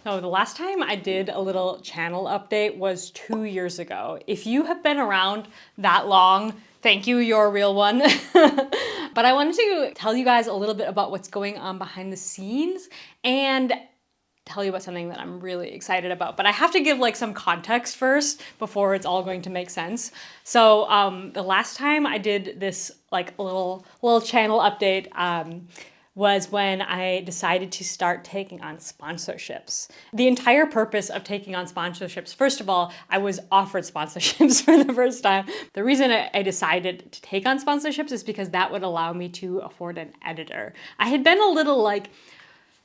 No, the last time I did a little channel update was 2 years ago. If you have been around that long, thank you, you're a real one. But I wanted to tell you guys a little bit about what's going on behind the scenes and tell you about something that I'm really excited about. But I have to give like some context first before it's all going to make sense. So the last time I did this like little channel update, was when I decided to start taking on sponsorships. The entire purpose of taking on sponsorships, first of all, I was offered sponsorships for the first time. The reason I decided to take on sponsorships is because that would allow me to afford an editor. I had been a little like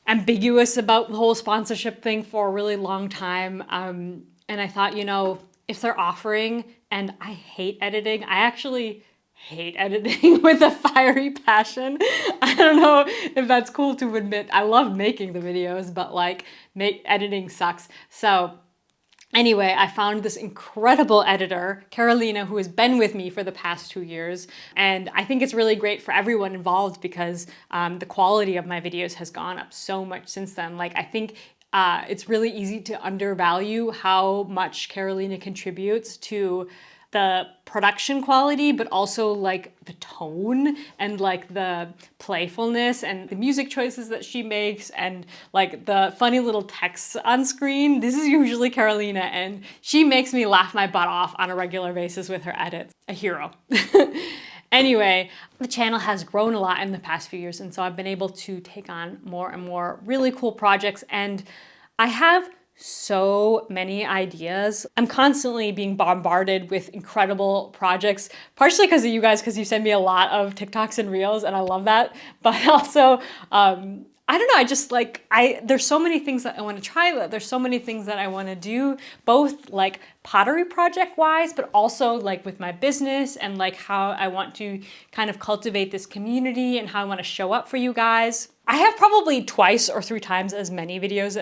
ambiguous about the whole sponsorship thing for a really long time. And I thought, you know, if they're offering, and I hate editing, I actually hate editing with a fiery passion. I don't know if that's cool to admit. I love making the videos, but like editing sucks. So anyway, I found this incredible editor, Carolina, who has been with me for the past 2 years. And I think it's really great for everyone involved because the quality of my videos has gone up so much since then. Like, I think it's really easy to undervalue how much Carolina contributes to the production quality, but also like the tone and like the playfulness and the music choices that she makes and like the funny little texts on screen. This is usually Carolina, and she makes me laugh my butt off on a regular basis with her edits. A hero. Anyway, the channel has grown a lot in the past few years, and so I've been able to take on more and more really cool projects, and I have so many ideas. I'm constantly being bombarded with incredible projects, partially because of you guys, because you send me a lot of TikToks and Reels, and I love that. But also, I don't know, I just like, there's so many things that I want to try. There's so many things that I want to do, both like pottery project wise, but also like with my business and like how I want to kind of cultivate this community and how I want to show up for you guys. I have probably 2 or 3 times as many videos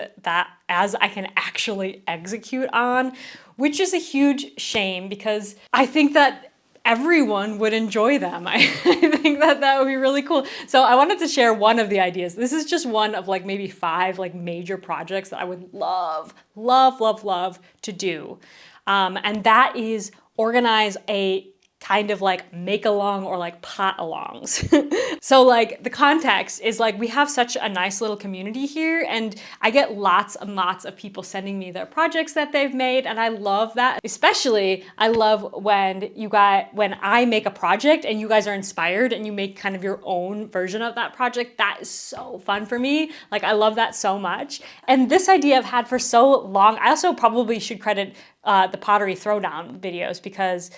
as I can actually execute on, which is a huge shame because I think that everyone would enjoy them. I think that that would be really cool. So I wanted to share one of the ideas. This is just one of like maybe 5 like major projects that I would love to do. And that is organize a kind of like make-along or like pot-alongs. So like the context is like we have such a nice little community here, and I get lots and lots of people sending me their projects that they've made, and I love that. Especially I love when I make a project and you guys are inspired and you make kind of your own version of that project. That is so fun for me. Like I love that so much. And this idea I've had for so long. I also probably should credit the Pottery Throwdown videos because,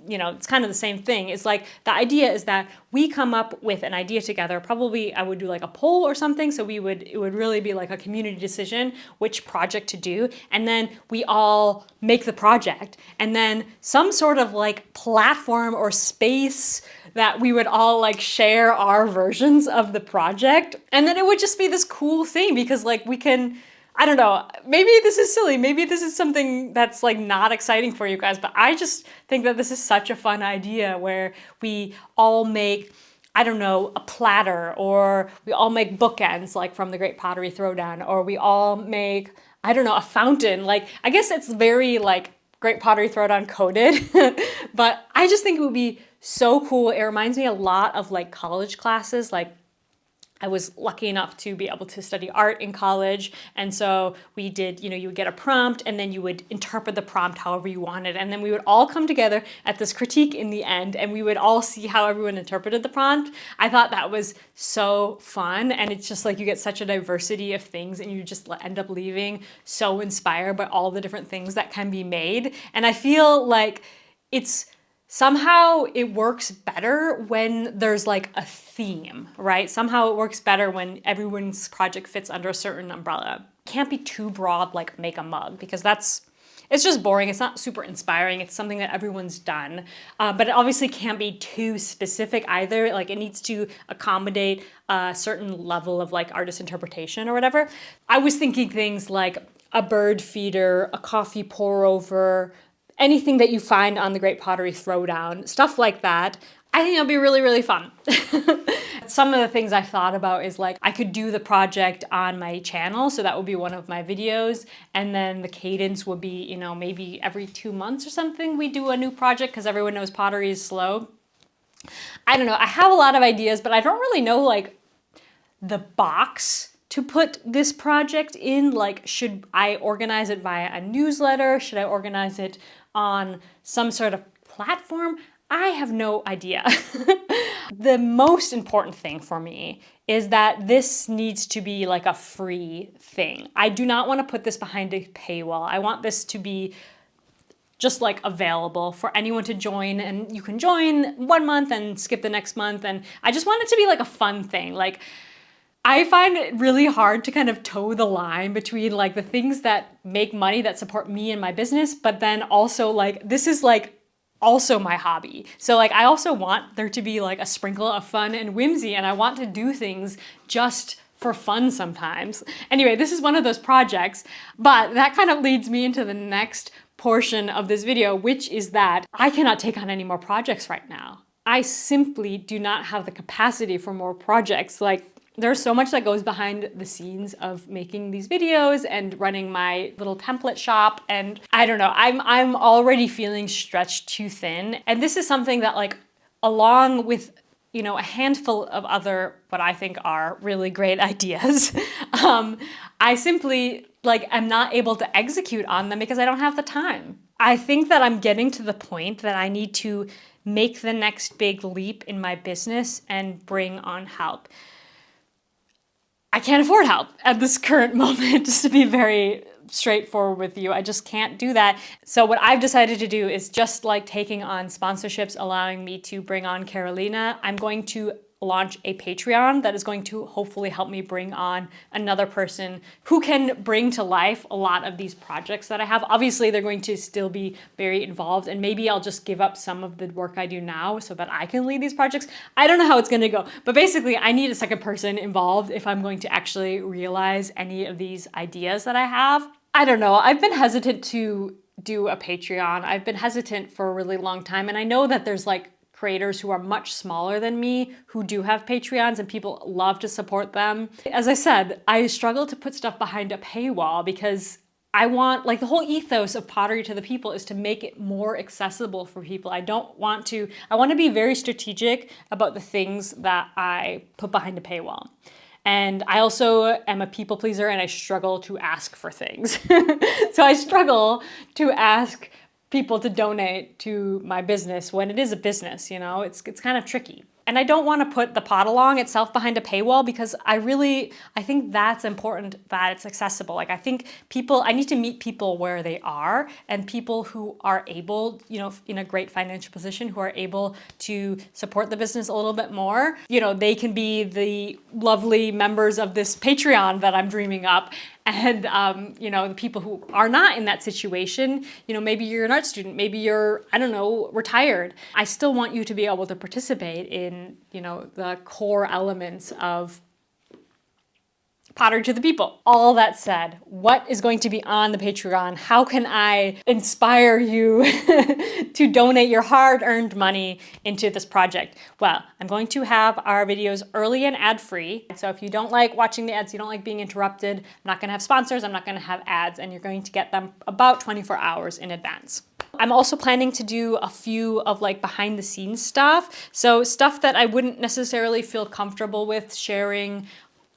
you know, it's kind of the same thing. It's like the idea is that we come up with an idea together. Probably I would do like a poll or something. So it would really be like a community decision, which project to do. And then we all make the project, and then some sort of like platform or space that we would all like share our versions of the project. And then it would just be this cool thing because like we can, I don't know, maybe this is silly, maybe this is something that's like not exciting for you guys, but I just think that this is such a fun idea where we all make, I don't know, a platter, or we all make bookends like from the Great Pottery Throwdown, or we all make, I don't know, a fountain. Like, I guess it's very like Great Pottery Throwdown coded, but I just think it would be so cool. It reminds me a lot of like college classes. Like I was lucky enough to be able to study art in college. And so we did, you know, you would get a prompt and then you would interpret the prompt however you wanted. And then we would all come together at this critique in the end and we would all see how everyone interpreted the prompt. I thought that was so fun. And it's just like you get such a diversity of things and you just end up leaving so inspired by all the different things that can be made. And I feel like somehow it works better when there's like a theme, right? Somehow it works better when everyone's project fits under a certain umbrella. It can't be too broad like make a mug because it's just boring. It's not super inspiring. It's something that everyone's done. But it obviously can't be too specific either. Like it needs to accommodate a certain level of like artist interpretation or whatever. I was thinking things like a bird feeder, a coffee pour over, anything that you find on the Great Pottery Throwdown, stuff like that. I think it'll be really, really fun. Some of the things I thought about is like I could do the project on my channel, so that would be one of my videos, and then the cadence would be, you know, maybe every 2 months or something we do a new project, because everyone knows pottery is slow. I don't know, I have a lot of ideas, but I don't really know like the box to put this project in. Like, should I organize it via a newsletter? Should I organize it on some sort of platform? I have no idea. The most important thing for me is that this needs to be like a free thing. I do not want to put this behind a paywall. I want this to be just like available for anyone to join, and you can join 1 month and skip the next month. And I just want it to be like a fun thing. Like, I find it really hard to kind of toe the line between like the things that make money that support me and my business, but then also like this is like also my hobby. So like I also want there to be like a sprinkle of fun and whimsy, and I want to do things just for fun sometimes. Anyway, this is one of those projects, but that kind of leads me into the next portion of this video, which is that I cannot take on any more projects right now. I simply do not have the capacity for more projects. Like, there's so much that goes behind the scenes of making these videos and running my little template shop. And I don't know, I'm already feeling stretched too thin. And this is something that, like, along with, you know, a handful of other, what I think are really great ideas, I simply, like, am not able to execute on them because I don't have the time. I think that I'm getting to the point that I need to make the next big leap in my business and bring on help. I can't afford help at this current moment, just to be very straightforward with you. I just can't do that. So what I've decided to do is, just like taking on sponsorships, allowing me to bring on Carolina, I'm going to launch a Patreon that is going to hopefully help me bring on another person who can bring to life a lot of these projects that I have. Obviously, they're going to still be very involved, and maybe I'll just give up some of the work I do now so that I can lead these projects. I don't know how it's going to go, but basically I need a second person involved if I'm going to actually realize any of these ideas that I have. I don't know. I've been hesitant to do a Patreon. I've been hesitant for a really long time, and I know that there's like creators who are much smaller than me who do have Patreons, and people love to support them. As I said, I struggle to put stuff behind a paywall because I want, like, the whole ethos of Pottery to the People is to make it more accessible for people. I want to be very strategic about the things that I put behind a paywall. And I also am a people pleaser, and I struggle to ask for things. So I struggle to ask people to donate to my business when it is a business, you know, it's kind of tricky. And I don't want to put the potalong itself behind a paywall because I think that's important, that it's accessible. Like, I think I need to meet people where they are, and people who are able, you know, in a great financial position, who are able to support the business a little bit more. You know, they can be the lovely members of this Patreon that I'm dreaming up. And, you know, the people who are not in that situation, you know, maybe you're an art student, maybe you're, I don't know, retired. I still want you to be able to participate in, you know, the core elements of Pottery to the People. All that said, what is going to be on the Patreon? How can I inspire you to donate your hard-earned money into this project? Well, I'm going to have our videos early and ad-free. So if you don't like watching the ads, you don't like being interrupted, I'm not going to have sponsors, I'm not going to have ads, and you're going to get them about 24 hours in advance. I'm also planning to do a few of like behind the scenes stuff. So stuff that I wouldn't necessarily feel comfortable with sharing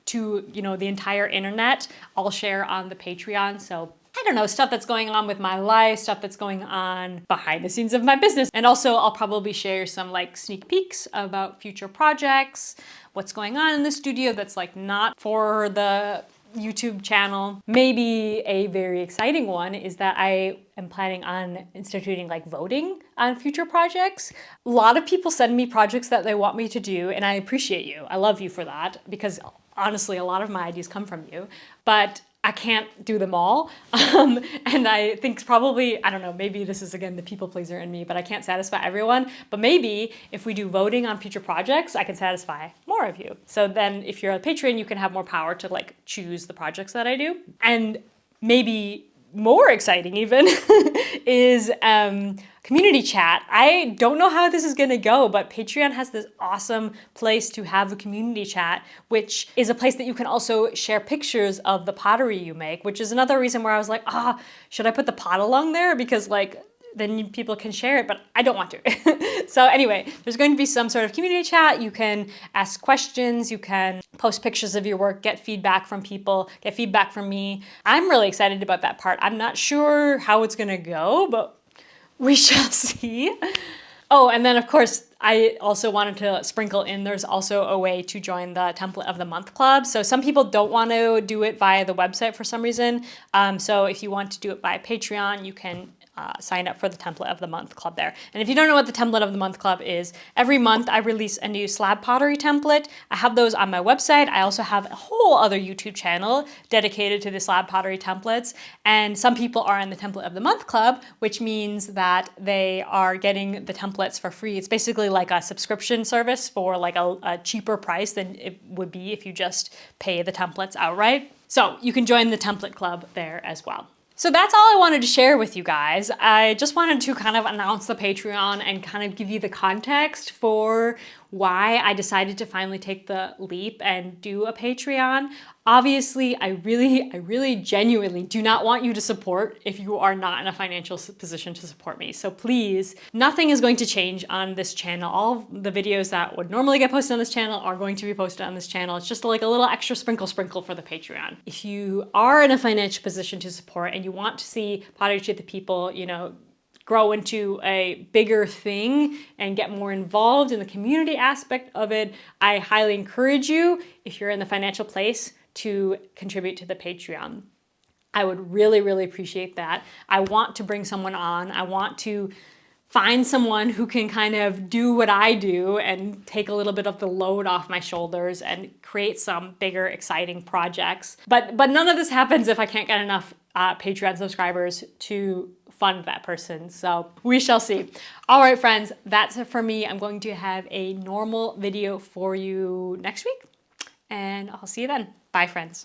to, you know, the entire internet, I'll share on the Patreon. So I don't know, stuff that's going on with my life, stuff that's going on behind the scenes of my business. And also I'll probably share some like sneak peeks about future projects, what's going on in the studio that's like not for the YouTube channel. Maybe a very exciting one is that I am planning on instituting like voting on future projects. A lot of people send me projects that they want me to do, and I appreciate you. I love you for that, because honestly, a lot of my ideas come from you, but I can't do them all. And I think probably, I don't know, maybe this is again the people pleaser in me, but I can't satisfy everyone. But maybe if we do voting on future projects, I can satisfy more of you. So then if you're a patron, you can have more power to like choose the projects that I do. And maybe more exciting even is community chat. I don't know how this is gonna go, but Patreon has this awesome place to have a community chat, which is a place that you can also share pictures of the pottery you make, which is another reason where I was like, should I put the potalong there? Because like, then people can share it, but I don't want to. So anyway, there's going to be some sort of community chat. You can ask questions, you can post pictures of your work, get feedback from people, get feedback from me. I'm really excited about that part. I'm not sure how it's gonna go, but we shall see. Oh, and then of course, I also wanted to sprinkle in, there's also a way to join the Template of the Month Club. So some people don't want to do it via the website for some reason. So if you want to do it via Patreon, you can sign up for the Template of the Month Club there. And if you don't know what the Template of the Month Club is, every month I release a new slab pottery template. I have those on my website. I also have a whole other YouTube channel dedicated to the slab pottery templates. And some people are in the Template of the Month Club, which means that they are getting the templates for free. It's basically like a subscription service for like a cheaper price than it would be if you just pay the templates outright. So you can join the template club there as well. So that's all I wanted to share with you guys. I just wanted to kind of announce the Patreon and kind of give you the context for why I decided to finally take the leap and do a Patreon. Obviously, I really genuinely do not want you to support if you are not in a financial position to support me. So please, nothing is going to change on this channel. All of the videos that would normally get posted on this channel are going to be posted on this channel. It's just like a little extra sprinkle for the Patreon. If you are in a financial position to support and you want to see Pottery to the People, you know, grow into a bigger thing and get more involved in the community aspect of it, I highly encourage you, if you're in the financial place, to contribute to the Patreon. I would really appreciate that. I want to bring someone on. I want to find someone who can kind of do what I do and take a little bit of the load off my shoulders and create some bigger, exciting projects. But none of this happens if I can't get enough Patreon subscribers to fund that person. So we shall see. All right, friends, that's it for me. I'm going to have a normal video for you next week, and I'll see you then. Bye, friends.